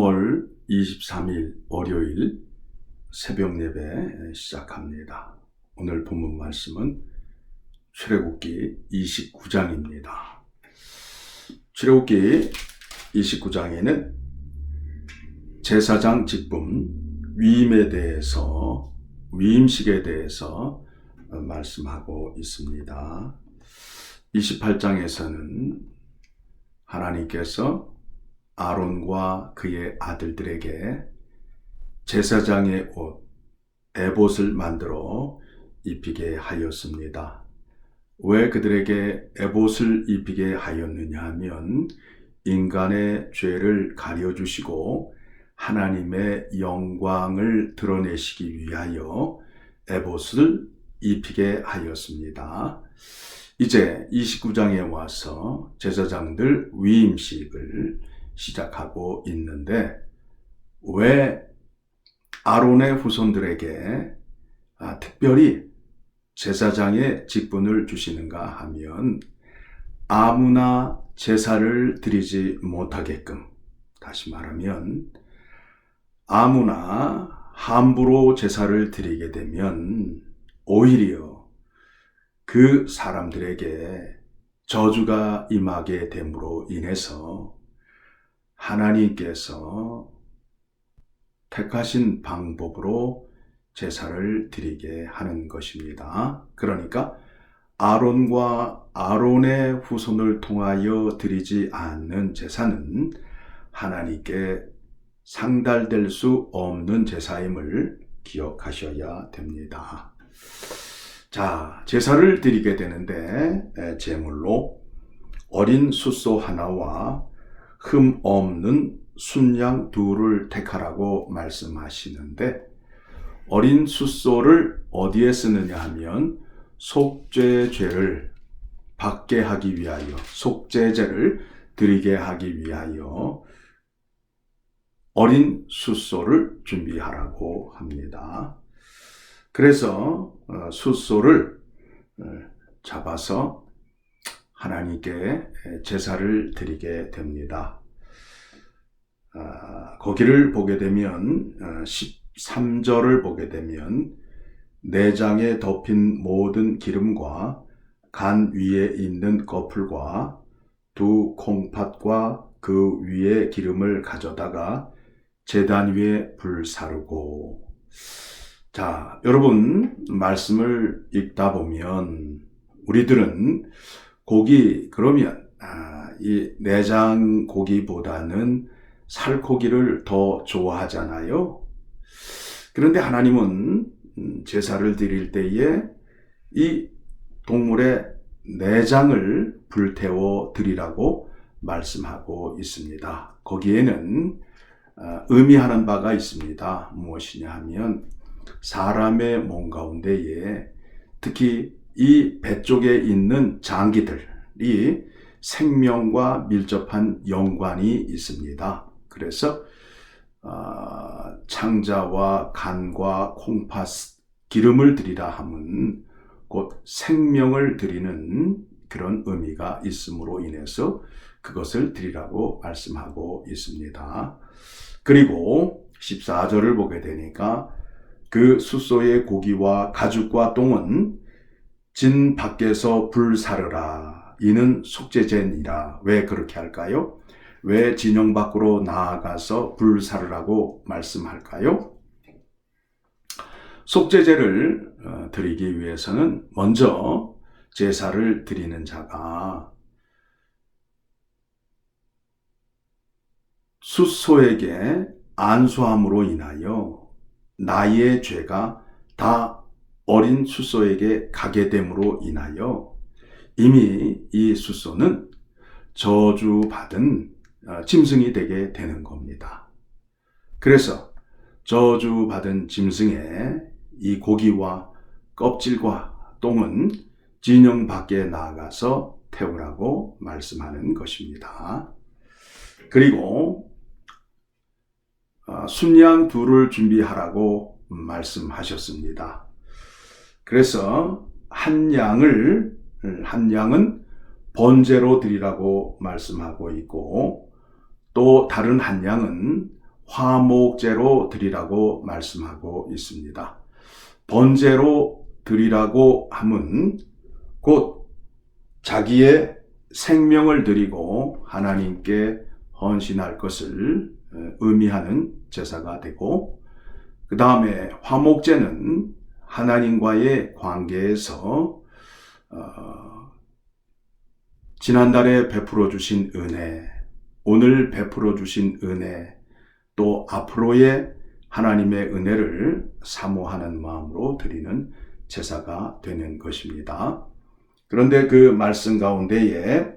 3월 23일 월요일 새벽 예배 시작합니다. 오늘 본문 말씀은 출애굽기 29장입니다. 출애굽기 29장에는 제사장 직분 위임식에 대해서 말씀하고 있습니다. 28장에서는 하나님께서 아론과 그의 아들들에게 제사장의 옷, 에봇을 만들어 입히게 하였습니다. 왜 그들에게 에봇을 입히게 하였느냐 하면 인간의 죄를 가려주시고 하나님의 영광을 드러내시기 위하여 에봇을 입히게 하였습니다. 이제 29장에 와서 제사장들 위임식을 시작하고 있는데 왜 아론의 후손들에게 특별히 제사장의 직분을 주시는가 하면 아무나 제사를 드리지 못하게끔, 다시 말하면 아무나 함부로 제사를 드리게 되면 오히려 그 사람들에게 저주가 임하게 됨으로 인해서 하나님께서 택하신 방법으로 제사를 드리게 하는 것입니다. 그러니까 아론과 아론의 후손을 통하여 드리지 않는 제사는 하나님께 상달될 수 없는 제사임을 기억하셔야 됩니다. 자, 제사를 드리게 되는데 제물로 어린 숫소 하나와 흠 없는 순양 둘을 택하라고 말씀하시는데 어린 숫소를 어디에 쓰느냐 하면 속죄죄를 받게 하기 위하여, 속죄제를 드리게 하기 위하여 어린 숫소를 준비하라고 합니다. 그래서 숫소를 잡아서 하나님께 제사를 드리게 됩니다. 거기를 보게 되면 13절을 보게 되면 내장에 덮인 모든 기름과 간 위에 있는 꺼풀과 두 콩팥과 그 위에 기름을 가져다가 제단 위에 불사르고. 자, 여러분 말씀을 읽다 보면 우리들은 고기 그러면 이 내장 고기보다는 살코기를 더 좋아하잖아요. 그런데 하나님은 제사를 드릴 때에 이 동물의 내장을 불태워 드리라고 말씀하고 있습니다. 거기에는 의미하는 바가 있습니다. 무엇이냐 하면 사람의 몸 가운데에 특히 이 배 쪽에 있는 장기들이 생명과 밀접한 연관이 있습니다. 그래서 창자와 간과 콩팥, 기름을 드리라 함은 곧 생명을 드리는 그런 의미가 있음으로 인해서 그것을 드리라고 말씀하고 있습니다. 그리고 14절을 보게 되니까 그 숫소의 고기와 가죽과 똥은 진 밖에서 불사르라. 이는 속죄제니라. 왜 그렇게 할까요? 왜 진영 밖으로 나아가서 불사르라고 말씀할까요? 속죄제를 드리기 위해서는 먼저 제사를 드리는 자가 숫소에게 안수함으로 인하여 나의 죄가 다 어린 숫소에게 가게 됨으로 인하여 이미 이 숫소는 저주받은 짐승이 되게 되는 겁니다. 그래서 저주받은 짐승의 이 고기와 껍질과 똥은 진영 밖에 나가서 태우라고 말씀하는 것입니다. 그리고 순양 둘을 준비하라고 말씀하셨습니다. 그래서 한 양은 번제로 드리라고 말씀하고 있고 또 다른 한 양은 화목제로 드리라고 말씀하고 있습니다. 번제로 드리라고 함은 곧 자기의 생명을 드리고 하나님께 헌신할 것을 의미하는 제사가 되고, 그 다음에 화목제는 하나님과의 관계에서 지난달에 베풀어 주신 은혜, 오늘 베풀어 주신 은혜, 또 앞으로의 하나님의 은혜를 사모하는 마음으로 드리는 제사가 되는 것입니다. 그런데 그 말씀 가운데에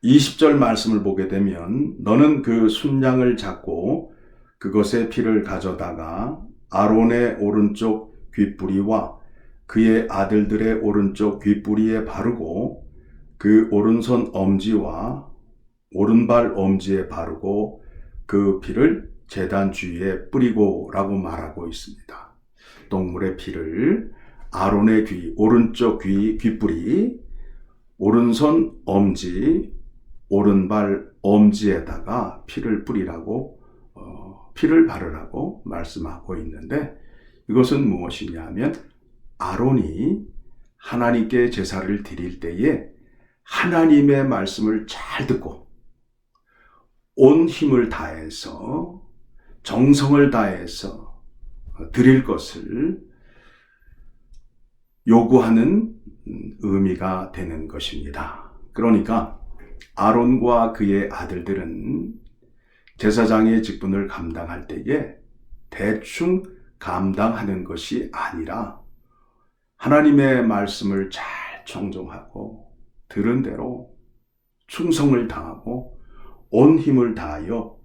20절 말씀을 보게 되면 너는 그 순양을 잡고 그것의 피를 가져다가 아론의 오른쪽 귓부리와 그의 아들들의 오른쪽 귓부리에 바르고 그 오른손 엄지와 오른발 엄지에 바르고 그 피를 제단 주위에 뿌리고 라고 말하고 있습니다. 동물의 피를 아론의 오른쪽 귓부리, 오른손 엄지, 오른발 엄지에다가 피를 뿌리라고, 피를 바르라고 말씀하고 있는데, 이것은 무엇이냐 하면 아론이 하나님께 제사를 드릴 때에 하나님의 말씀을 잘 듣고 온 힘을 다해서 정성을 다해서 드릴 것을 요구하는 의미가 되는 것입니다. 그러니까 아론과 그의 아들들은 제사장의 직분을 감당할 때에 대충 감당하는 것이 아니라 하나님의 말씀을 잘 청종하고 들은 대로 충성을 다하고 온 힘을 다하여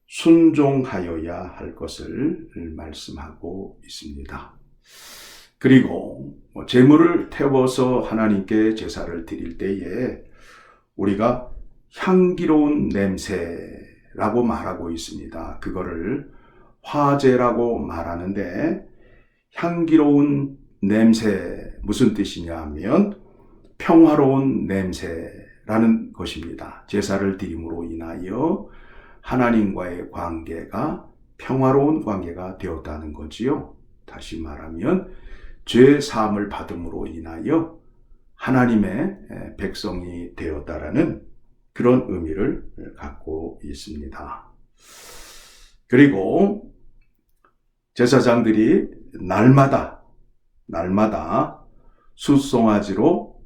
순종하여야 할 것을 말씀하고 있습니다. 그리고 제물을 태워서 하나님께 제사를 드릴 때에 우리가 향기로운 냄새라고 말하고 있습니다. 그거를 화제라고 말하는데, 향기로운 냄새 무슨 뜻이냐 하면 평화로운 냄새라는 것입니다. 제사를 드림으로 인하여 하나님과의 관계가 평화로운 관계가 되었다는 거지요. 다시 말하면 죄 사함을 받음으로 인하여 하나님의 백성이 되었다라는 그런 의미를 갖고 있습니다. 그리고 제사장들이 날마다 숫송아지로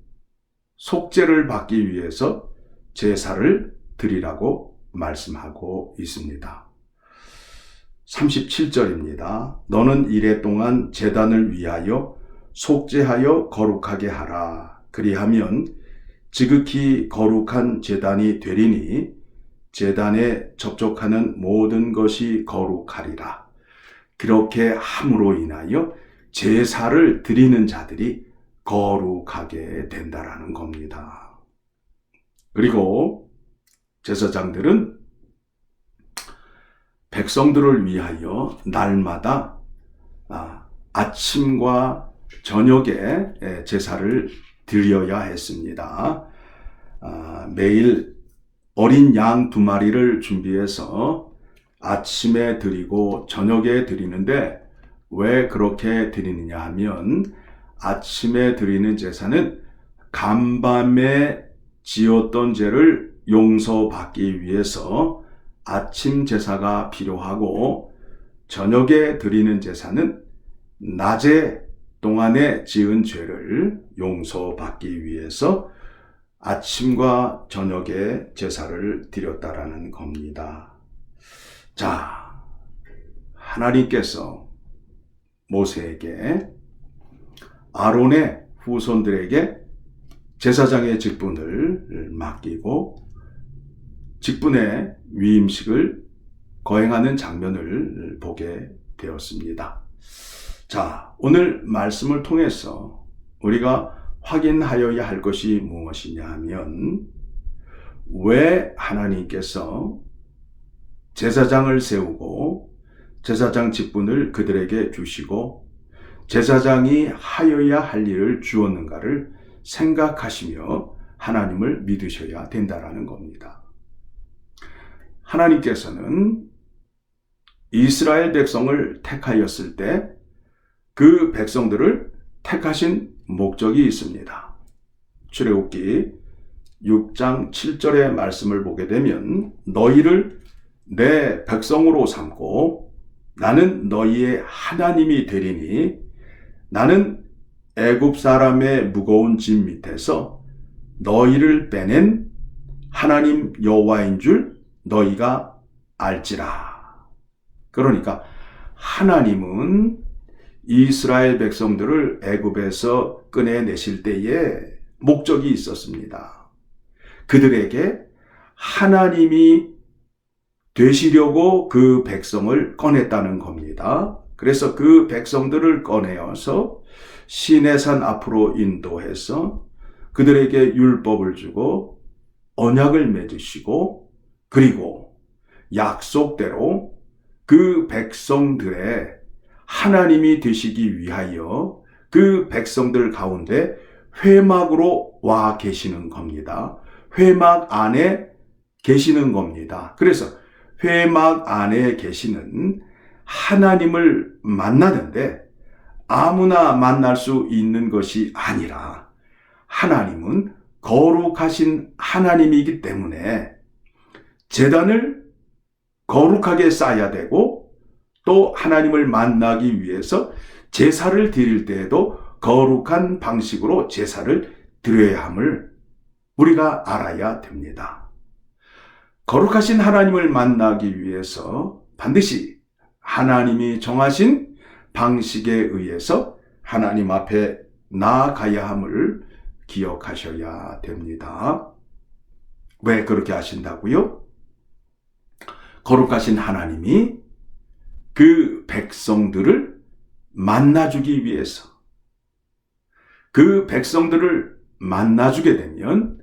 속죄를 받기 위해서 제사를 드리라고 말씀하고 있습니다. 37절입니다. 너는 이레 동안 제단을 위하여 속죄하여 거룩하게 하라. 그리하면 지극히 거룩한 제단이 되리니 제단에 접촉하는 모든 것이 거룩하리라. 그렇게 함으로 인하여 제사를 드리는 자들이 거룩하게 된다라는 겁니다. 그리고 제사장들은 백성들을 위하여 날마다 아침과 저녁에 제사를 드려야 했습니다. 매일 어린 양 2마리를 준비해서 아침에 드리고 저녁에 드리는데, 왜 그렇게 드리느냐 하면 아침에 드리는 제사는 간밤에 지었던 죄를 용서받기 위해서 아침 제사가 필요하고, 저녁에 드리는 제사는 낮에 동안에 지은 죄를 용서받기 위해서 아침과 저녁에 제사를 드렸다라는 겁니다. 자, 하나님께서 모세에게 아론의 후손들에게 제사장의 직분을 맡기고 직분의 위임식을 거행하는 장면을 보게 되었습니다. 자, 오늘 말씀을 통해서 우리가 확인하여야 할 것이 무엇이냐 하면, 왜 하나님께서 제사장을 세우고 제사장 직분을 그들에게 주시고 제사장이 하여야 할 일을 주었는가를 생각하시며 하나님을 믿으셔야 된다라는 겁니다. 하나님께서는 이스라엘 백성을 택하였을 때 그 백성들을 택하신 목적이 있습니다. 출애굽기 6장 7절의 말씀을 보게 되면 너희를 내 백성으로 삼고 나는 너희의 하나님이 되리니 나는 애굽 사람의 무거운 짐 밑에서 너희를 빼낸 하나님 여호와인 줄 너희가 알지라. 그러니까 하나님은 이스라엘 백성들을 애굽에서 꺼내내실 때에 목적이 있었습니다. 그들에게 하나님이 되시려고 그 백성을 꺼냈다는 겁니다. 그래서 그 백성들을 꺼내어서 시내산 앞으로 인도해서 그들에게 율법을 주고 언약을 맺으시고 그리고 약속대로 그 백성들의 하나님이 되시기 위하여 그 백성들 가운데 회막으로 와 계시는 겁니다. 회막 안에 계시는 겁니다. 그래서 회막 안에 계시는 하나님을 만나는데 아무나 만날 수 있는 것이 아니라 하나님은 거룩하신 하나님이기 때문에 제단을 거룩하게 쌓아야 되고 또 하나님을 만나기 위해서 제사를 드릴 때에도 거룩한 방식으로 제사를 드려야 함을 우리가 알아야 됩니다. 거룩하신 하나님을 만나기 위해서 반드시 하나님이 정하신 방식에 의해서 하나님 앞에 나아가야 함을 기억하셔야 됩니다. 왜 그렇게 하신다고요? 거룩하신 하나님이 그 백성들을 만나주기 위해서 그 백성들을 만나주게 되면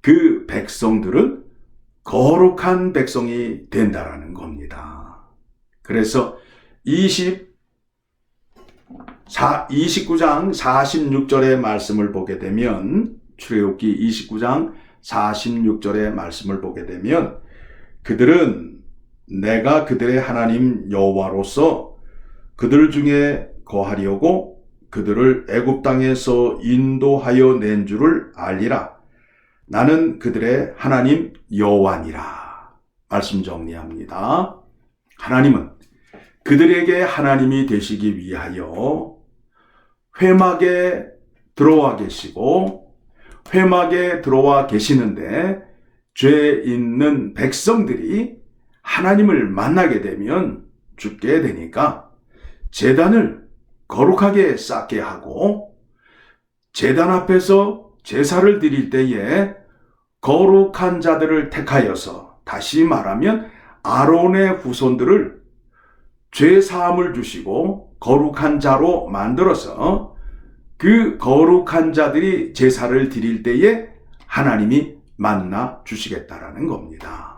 그 백성들은 거룩한 백성이 된다라는 겁니다. 그래서 29장 46절의 말씀을 보게 되면 출애굽기 29장 46절의 말씀을 보게 되면 그들은 내가 그들의 하나님 여호와로서 그들 중에 거하려고 그들을 애굽 땅에서 인도하여 낸 줄을 알리라. 나는 그들의 하나님 여호와니라. 말씀 정리합니다. 하나님은 그들에게 하나님이 되시기 위하여 회막에 들어와 계시고 회막에 들어와 계시는데 죄 있는 백성들이 하나님을 만나게 되면 죽게 되니까 제단을 거룩하게 쌓게 하고 제단 앞에서 제사를 드릴 때에 거룩한 자들을 택하여서 다시 말하면 아론의 후손들을 죄 사함을 주시고 거룩한 자로 만들어서 그 거룩한 자들이 제사를 드릴 때에 하나님이 만나 주시겠다라는 겁니다.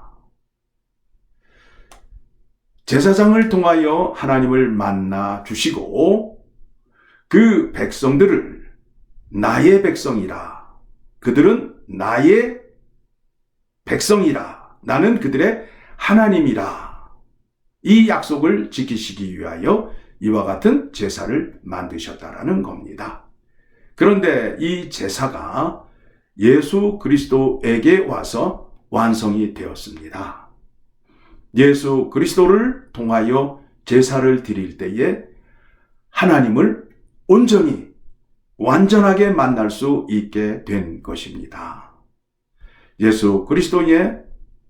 제사장을 통하여 하나님을 만나 주시고 그 백성들을 나의 백성이라. 그들은 나의 백성이라. 나는 그들의 하나님이라. 이 약속을 지키시기 위하여 이와 같은 제사를 만드셨다라는 겁니다. 그런데 이 제사가 예수 그리스도에게 와서 완성이 되었습니다. 예수 그리스도를 통하여 제사를 드릴 때에 하나님을 온전히 완전하게 만날 수 있게 된 것입니다. 예수 그리스도의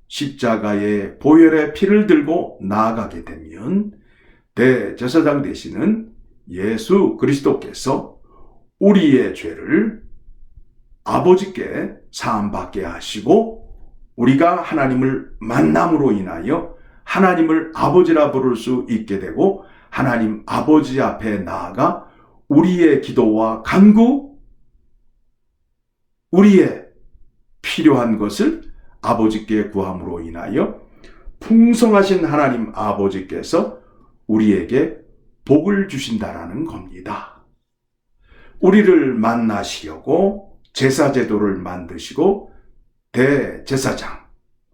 십자가의 보혈의 피를 들고 나아가게 되면 대제사장 되시는 예수 그리스도께서 우리의 죄를 아버지께 사함받게 하시고 우리가 하나님을 만남으로 인하여 하나님을 아버지라 부를 수 있게 되고 하나님 아버지 앞에 나아가 우리의 기도와 간구, 우리의 필요한 것을 아버지께 구함으로 인하여 풍성하신 하나님 아버지께서 우리에게 복을 주신다라는 겁니다. 우리를 만나시려고 제사제도를 만드시고 대제사장,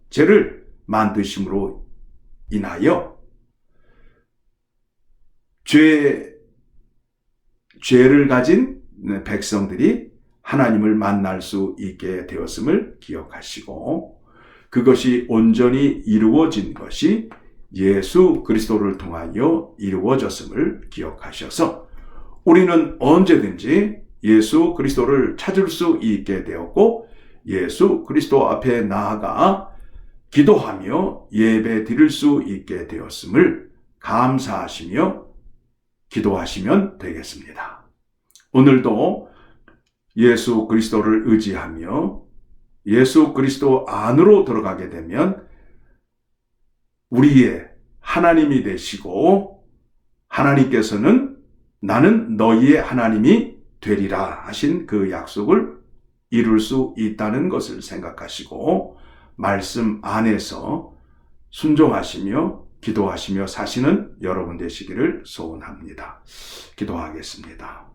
죄를 만드심으로 인하여 죄를 가진 백성들이 하나님을 만날 수 있게 되었음을 기억하시고, 그것이 온전히 이루어진 것이 예수 그리스도를 통하여 이루어졌음을 기억하셔서 우리는 언제든지 예수 그리스도를 찾을 수 있게 되었고, 예수 그리스도 앞에 나아가 기도하며 예배 드릴 수 있게 되었음을 감사하시며 기도하시면 되겠습니다. 오늘도 예수 그리스도를 의지하며 예수 그리스도 안으로 들어가게 되면 우리의 하나님이 되시고, 하나님께서는 나는 너희의 하나님이 되리라 하신 그 약속을 이룰 수 있다는 것을 생각하시고 말씀 안에서 순종하시며 기도하시며 사시는 여러분 되시기를 소원합니다. 기도하겠습니다.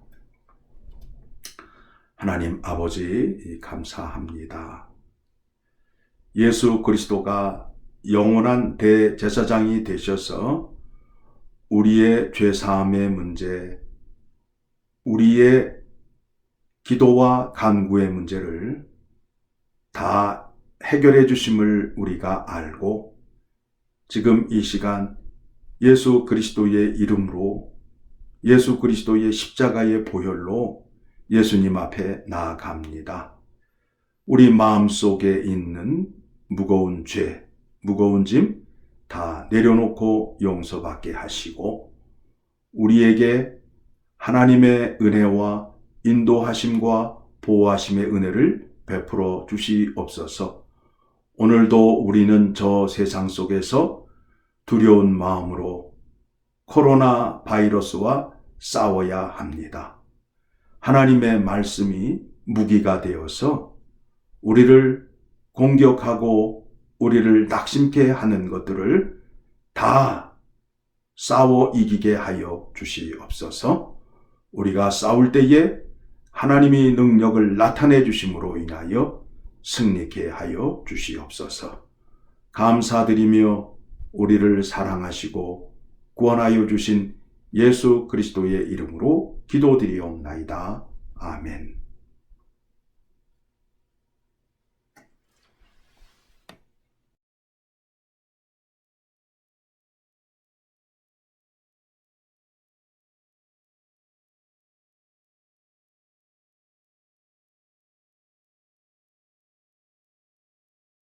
하나님 아버지, 감사합니다. 예수 그리스도가 영원한 대제사장이 되셔서 우리의 죄사함의 문제, 우리의 기도와 간구의 문제를 다 해결해 주심을 우리가 알고, 지금 이 시간 예수 그리스도의 이름으로, 예수 그리스도의 십자가의 보혈로 예수님 앞에 나아갑니다. 우리 마음속에 있는 무거운 죄, 무거운 짐 다 내려놓고 용서받게 하시고, 우리에게 하나님의 은혜와 인도하심과 보호하심의 은혜를 베풀어 주시옵소서. 오늘도 우리는 저 세상 속에서 두려운 마음으로 코로나 바이러스와 싸워야 합니다. 하나님의 말씀이 무기가 되어서 우리를 공격하고 우리를 낙심케 하는 것들을 다 싸워 이기게 하여 주시옵소서. 우리가 싸울 때에 하나님이 능력을 나타내 주심으로 인하여 승리케 하여 주시옵소서. 감사드리며 우리를 사랑하시고 구원하여 주신 예수 그리스도의 이름으로 기도드리옵나이다. 아멘.